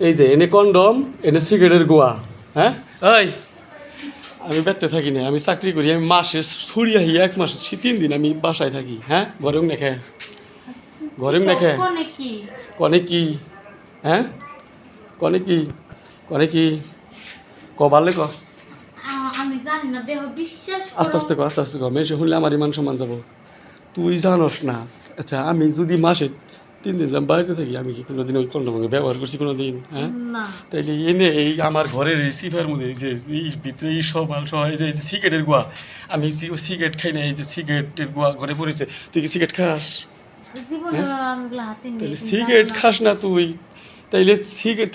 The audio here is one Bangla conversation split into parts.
এই যে এনে কন্ডম, এনে সিগারেটের গোয়া। হ্যাঁ এই আমি ব্যস্ত থাকি না, আমি চাকরি করি, আমি মাসে ছুরি আহি 1 মাস 3 দিন আমি বাসায় থাকি। হ্যাঁ ঘরেও নেখে, ঘরেও নেখে কনে কি? হ্যাঁ কনে কি? কনে কি কবালে ক আমি জানি না, দেহ বিশ্বাস আস্তে আস্তে ক, আস্তে আস্তে ক, মেয়ে শুনলে আমার ইমান সম্মান যাবো। তুই জানোস না? আচ্ছা আমি যদি মাসে 3 দিন যাম বাড়িতে থাকি, আমি কি কোনোদিন ওই কন্ডম ব্যবহার করছি কোনোদিন? হ্যাঁ না। তাইলে এনে এই আমার ঘরের রিসিভার মধ্যে এই যে এই ভিতরে এই সব মাল সহ এই যে সিগারেটের গোয়া, আমি সিগারেট খাই না, এই যে সিগারেটের গোয়া ঘরে পড়েছে। তুই কি সিগারেট খাস? জীবনে আমি এগুলো হাতে নিই। তাইলে সিগারেট খাস না তুই, তাইলে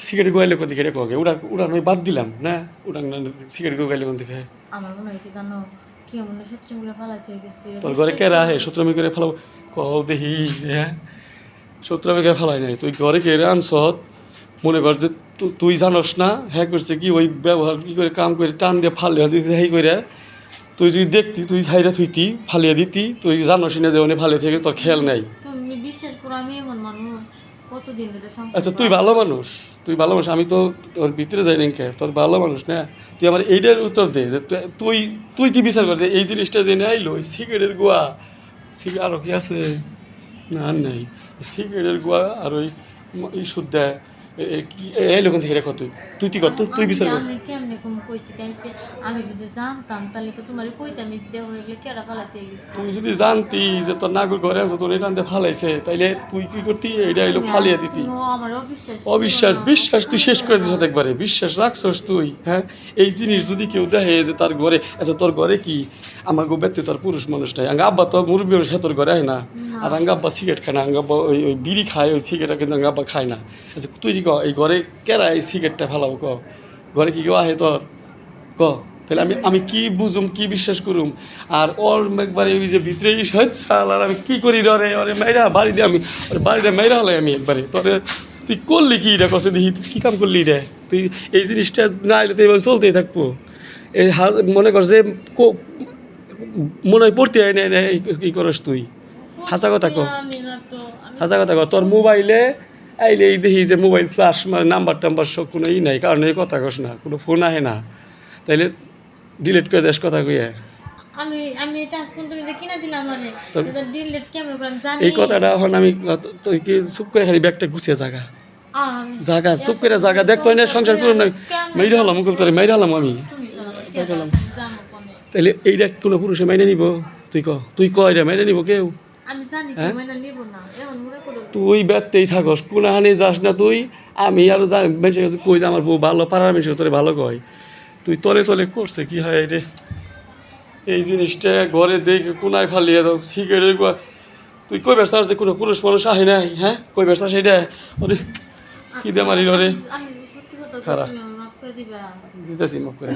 সিগারেট গোয়াইলে কোন দিকে রে কগে উড়ান আমি বাদ দিলাম না, উড়ান না সিগারেট গোয়াইলে কোন দিকে? আমার মনে হয় কি জানো, কি মনে হয় শত্রুগুলো পালাতে হয়ে গেছে। তোর ঘরে কেরা হে শত্রুমি করে ফেলাও? কও দেখি। হ্যাঁ শত্রুমি করে ফেলাই নাই, তুই ঘরে কে রে আনছত? মনে কর যে তুই জানোস না হ্যাঁ করছে কি ওই ব্যবহার কি করে কাম করে টান দিয়ে ফালিয়া দিতে হাই করে, তুই যদি দেখতি তুই হাইরা থুইতি ফালিয়া দিতি, তুই জানোস না যে উনি ফালিয়ে থেকে তোর খেয়াল নাই। তুমি বিশ্বাস করো, আমি এমন মানুষ কতদিন ধরে সংসার। আচ্ছা তুই ভালো মানুষ, তুই ভালো মানুষ, আমি তো তোর ভিতরে যাই নাই কে, তোর ভালো মানুষ না। তুই আমার এইটার উত্তর দে যে তুই তুই কি বিচার কর যে এই জিনিসটা জেনে আইলো ওই সিগারেটের গোয়া, সিগারেট আরও কি আছে না আর নাই, সিগারেটের গোয়া আর ওই এই সুদ এই লোক থেকে রেখো, তুই তুই কি কর, তুই বিচার কর। আমি কেমনে কোন কইতে চাইছে, আমি যদি জানতাম তাহলে তো তোমার কইতে, আমি দেহ এগুলো কেডা পালাতে গেছি। তুই যদি জানতি যে তোর নাগর ঘরে আছে তোর এটা ফালাইছে, তাইলে তুই কি করতি? এইটা এলো ফালিয়ে দিতি। আমার অবিশ্বাস অবিশ্বাস বিশ্বাস তুই শেষ করে দিস একবারে, বিশ্বাস রাখছস তুই? হ্যাঁ এই জিনিস যদি কেউ দেখে যে তার ঘরে, আচ্ছা তোর ঘরে কি আমার গো ব্যক্তি তোর পুরুষ মানুষ নাই, আঙ্গা আব্বা তো মুরব্বী মানুষ, হ্যাঁ তোর ঘরে আয় না, আর আঙ্গা আব্বা সিগারেট খায় না, আঙ্গা আব্বা ওই বিড়ি খায়, ওই সিগারেটটা কিন্তু আঙ্গা আব্বা খায় না। আচ্ছা তুই কি ক এই ঘরে কেরা এই সিগারেটটা ফেলাবো? ক ঘরে কি কেউ আহে তোর? ক তাহলে আমি আমি কি বুঝুম, কি বিশ্বাস করুম? আর ওর একবারে ওই যে ভিতরে সাল, আর আমি কী করি রে ওরে মাইরা বাড়ি দিয়ে, আমি ওর বাড়ি দিয়ে মাইরা হলাই আমি একবারে। তোরে তুই করলি কি এটা কষে দেখি, তুই কী কাম করলি রে? তুই এই জিনিসটা না এলে তো এবার চলতেই থাকবো। এই মনে কর যে মনে হয় পড়তে হয় না কী করস তুই? হাসা কথা কো, হাসা কথা কো। তোর মোবাইলে আইলে এই দেখি যে মোবাইল ফ্লাশ মানে নাম্বার টাম্বার সব কোনো ই নাই, কারণ এই কথা কস না, কোনো ফোন আহে না, তাইলে ডিলিট করে দেশ কথা কইয়া। আমি আমি এটা আজপর্যন্ত কিনা দিলাম, মানে এটা ডিলিট কেমন করে আমি জানি। এই কথাটা এখন আমি তুই কি চুপ করে খালি ব্যাগটা গুছিয়ে জাগা জাগা চুপ করে জাগা দেখ, তুই না সংসার করুন না, মাইরা হলাম মুকুল তোরে মাইরা হলাম আমি। তাইলে এইটা কোনো পুরুষে মাইনে নিব? তুই ক এটা মাইনে নিব কেউ? আমি জানি মাইনা নিব না, এমন মনে করো তুই ব্যর্থই থাকস, কোনহানি যাস না তুই। আমি আরো জানি বেঁচে গেছে কই যে আমার বউ ভালো, পাড়ার মিশে তোরে ভালো কয়, তুই তলে তলে করছে কি হয় রে এই জিনিসটা ঘরে দেখে কোনায় ফালিয়ে দাও সিগারেট। তুই কই বেড়াস যে কোনো পুরুষ মানুষ আহে নাই? হ্যাঁ কই বেড়াস সেটা? ওরে কি দে মারি রে আমি সত্যি কথা খারাপ তুমি মাফ করে দিবা। দিতেছি মাফ করে।